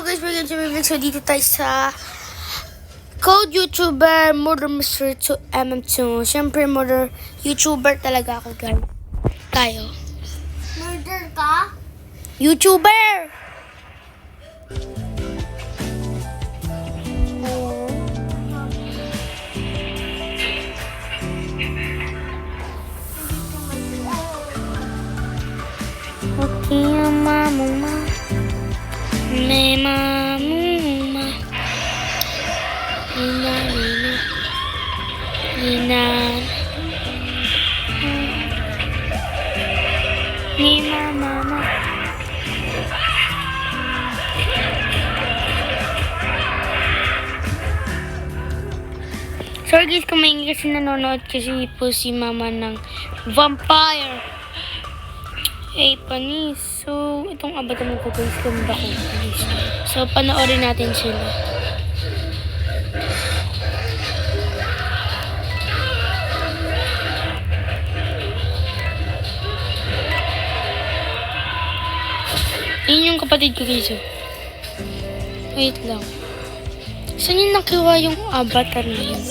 guys, we're going to be so dito tayo sa Code YouTuber Murder Mr. 2MM2. Siyempre, murder YouTuber talaga ako, guys. Tayo. Murder ka? YouTuber! Okay, mamuma. May mamuma. Nina, nina. Nina. Nina, mama. Sorry guys, kung maingay kasi nanonood kasi po si mama ng vampire. Eh, panis. So, itong abata mo ko guys, ganda ko guys. So, panoorin natin sila. Yun yung kapatid ko guys. Wait lang. Saan yung nakiwa yung avatar na yun?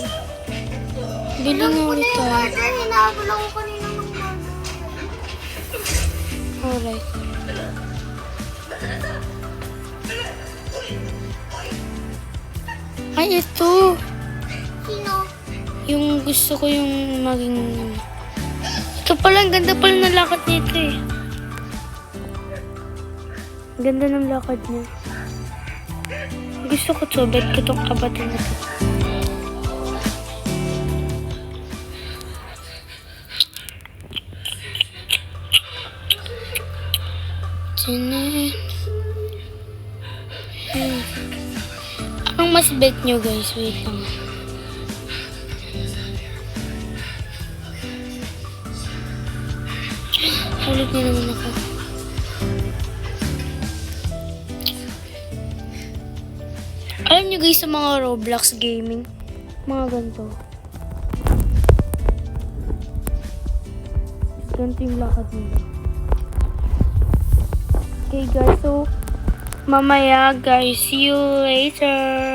Bilang nga ulit tayo. Murder, hinahabol ako kanina ng murder. Alright. Ay, ito. Sino? Yung gusto ko yung maging... Ito pala, ang ganda pala ng lakad nito eh. Ang ganda ng lakad niya. Gusto ko to, bet ko itong avatar na to. Anong mas bet nyo guys? Wait lang. Ulit na naman ako. Alam nyo guys sa mga Roblox gaming, mga ganito. Ganito yung lakad nila. Okay guys, so mamaya guys, see you later.